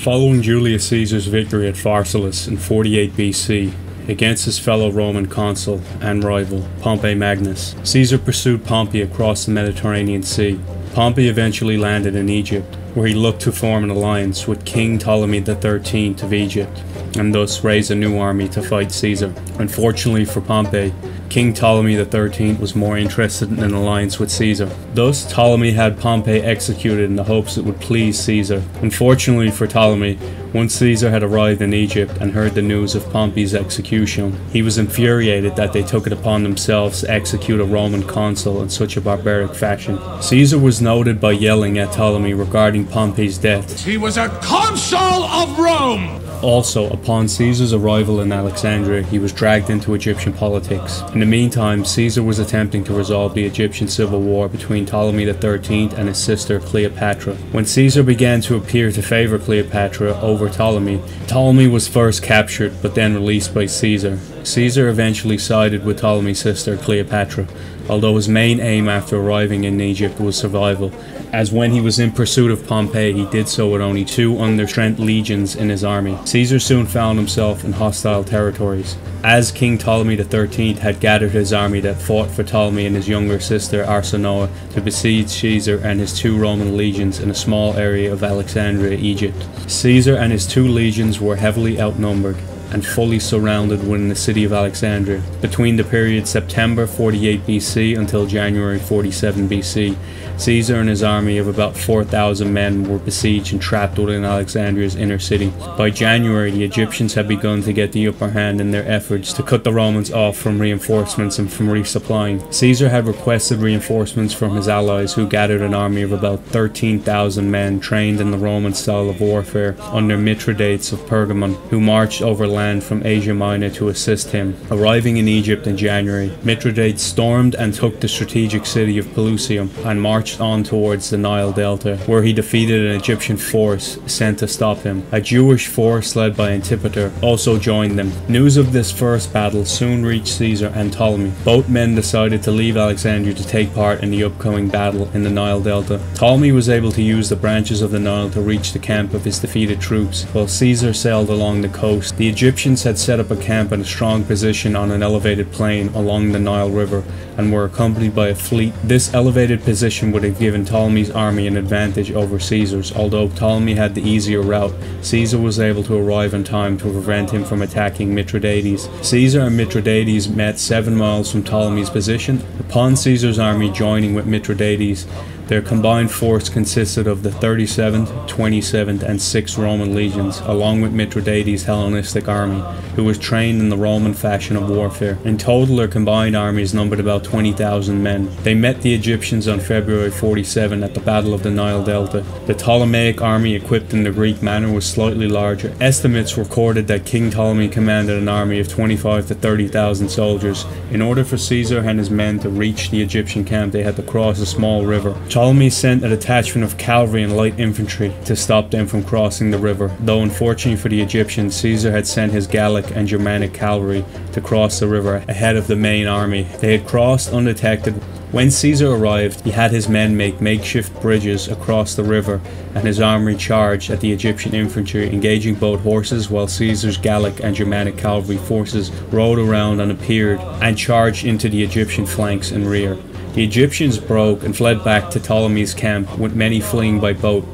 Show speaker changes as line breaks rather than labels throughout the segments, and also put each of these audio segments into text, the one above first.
Following Julius Caesar's victory at Pharsalus in 48 BC against his fellow Roman consul and rival, Pompey Magnus, Caesar pursued Pompey across the Mediterranean Sea. Pompey eventually landed in Egypt, where he looked to form an alliance with King Ptolemy XIII of Egypt, and thus raise a new army to fight Caesar. Unfortunately for Pompey, King Ptolemy XIII was more interested in an alliance with Caesar. Thus, Ptolemy had Pompey executed in the hopes it would please Caesar. Unfortunately for Ptolemy, once Caesar had arrived in Egypt and heard the news of Pompey's execution, he was infuriated that they took it upon themselves to execute a Roman consul in such a barbaric fashion. Caesar was noted by yelling at Ptolemy regarding Pompey's death.
He was a consul of Rome!
Also, upon Caesar's arrival in Alexandria, he was dragged into Egyptian politics. In the meantime, Caesar was attempting to resolve the Egyptian civil war between Ptolemy XIII and his sister Cleopatra. When Caesar began to appear to favor Cleopatra over Ptolemy, Ptolemy was first captured but then released by Caesar. Caesar eventually sided with Ptolemy's sister Cleopatra, although his main aim after arriving in Egypt was survival, as when he was in pursuit of Pompey, he did so with only 2 under-strength legions in his army. Caesar soon found himself in hostile territories, as King Ptolemy XIII had gathered his army that fought for Ptolemy and his younger sister Arsinoe to besiege Caesar and his 2 Roman legions in a small area of Alexandria, Egypt. Caesar and his 2 legions were heavily outnumbered and fully surrounded within the city of Alexandria. Between the period September 48 BC until January 47 BC, Caesar and his army of about 4,000 men were besieged and trapped within Alexandria's inner city. By January, the Egyptians had begun to get the upper hand in their efforts to cut the Romans off from reinforcements and from resupplying. Caesar had requested reinforcements from his allies, who gathered an army of about 13,000 men trained in the Roman style of warfare under Mithridates of Pergamon, who marched overland from Asia Minor to assist him. Arriving in Egypt in January, Mithridates stormed and took the strategic city of Pelusium and marched on towards the Nile Delta, where he defeated an Egyptian force sent to stop him. A Jewish force led by Antipater also joined them. News of this first battle soon reached Caesar and Ptolemy. Both men decided to leave Alexandria to take part in the upcoming battle in the Nile Delta. Ptolemy was able to use the branches of the Nile to reach the camp of his defeated troops, while Caesar sailed along the coast. The Egyptians had set up a camp in a strong position on an elevated plain along the Nile River and were accompanied by a fleet. This elevated position would have given Ptolemy's army an advantage over Caesar's. Although Ptolemy had the easier route, Caesar was able to arrive in time to prevent him from attacking Mithridates. Caesar and Mithridates met 7 miles from Ptolemy's position. Upon Caesar's army joining with Mithridates, their combined force consisted of the 37th, 27th, and 6th Roman legions, along with Mithridates' Hellenistic army, who was trained in the Roman fashion of warfare. In total, their combined armies numbered about 20,000 men. They met the Egyptians on February 47 at the Battle of the Nile Delta. The Ptolemaic army, equipped in the Greek manner, was slightly larger. Estimates recorded that King Ptolemy commanded an army of 25 to 30,000 soldiers. In order for Caesar and his men to reach the Egyptian camp, they had to cross a small river. Ptolemy sent a detachment of cavalry and light infantry to stop them from crossing the river, though unfortunately for the Egyptians, Caesar had sent his Gallic and Germanic cavalry to cross the river ahead of the main army. They had crossed undetected. When Caesar arrived, he had his men make makeshift bridges across the river, and his army charged at the Egyptian infantry, engaging both horses, while Caesar's Gallic and Germanic cavalry forces rode around and appeared and charged into the Egyptian flanks and rear. The Egyptians broke and fled back to Ptolemy's camp, with many fleeing by boat.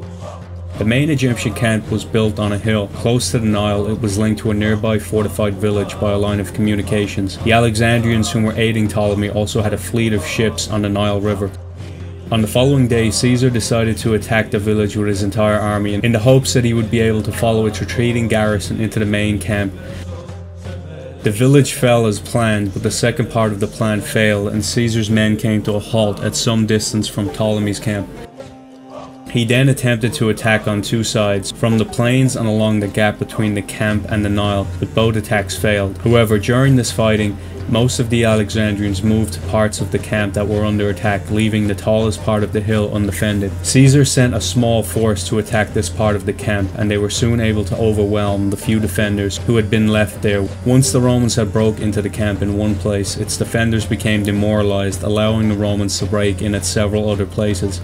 The main Egyptian camp was built on a hill. Close to the Nile, it was linked to a nearby fortified village by a line of communications. The Alexandrians who were aiding Ptolemy also had a fleet of ships on the Nile River. On the following day, Caesar decided to attack the village with his entire army in the hopes that he would be able to follow its retreating garrison into the main camp. The village fell as planned, but the second part of the plan failed, and Caesar's men came to a halt at some distance from Ptolemy's camp. He then attempted to attack on 2 sides, from the plains and along the gap between the camp and the Nile, but both attacks failed. However, during this fighting, most of the Alexandrians moved to parts of the camp that were under attack, leaving the tallest part of the hill undefended. Caesar sent a small force to attack this part of the camp, and they were soon able to overwhelm the few defenders who had been left there. Once the Romans had broke into the camp in one place, its defenders became demoralized, allowing the Romans to break in at several other places.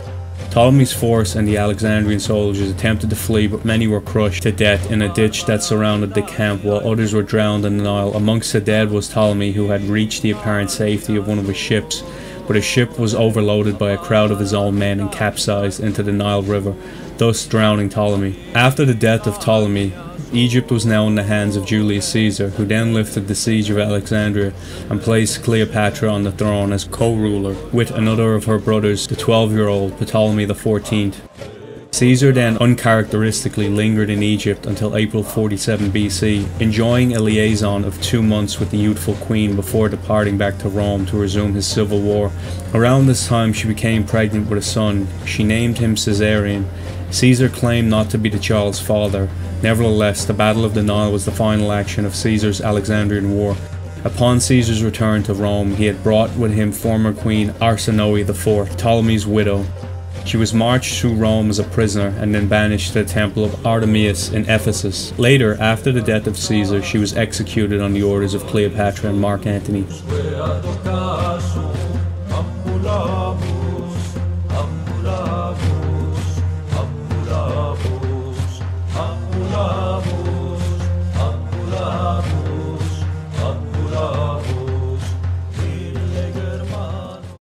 Ptolemy's force and the Alexandrian soldiers attempted to flee, but many were crushed to death in a ditch that surrounded the camp, while others were drowned in the Nile. Amongst the dead was Ptolemy, who had reached the apparent safety of one of his ships, but his ship was overloaded by a crowd of his own men and capsized into the Nile River, thus drowning Ptolemy. After the death of Ptolemy, Egypt was now in the hands of Julius Caesar, who then lifted the siege of Alexandria and placed Cleopatra on the throne as co-ruler with another of her brothers, the 12-year-old Ptolemy XIV. Caesar then uncharacteristically lingered in Egypt until April 47 BC, enjoying a liaison of 2 months with the youthful queen before departing back to Rome to resume his civil war. Around this time she became pregnant with a son. She named him Caesarion. Caesar claimed not to be the child's father. Nevertheless, the Battle of the Nile was the final action of Caesar's Alexandrian War. Upon Caesar's return to Rome, he had brought with him former Queen Arsinoe IV, Ptolemy's widow. She was marched through Rome as a prisoner and then banished to the temple of Artemis in Ephesus. Later, after the death of Caesar, she was executed on the orders of Cleopatra and Mark Antony.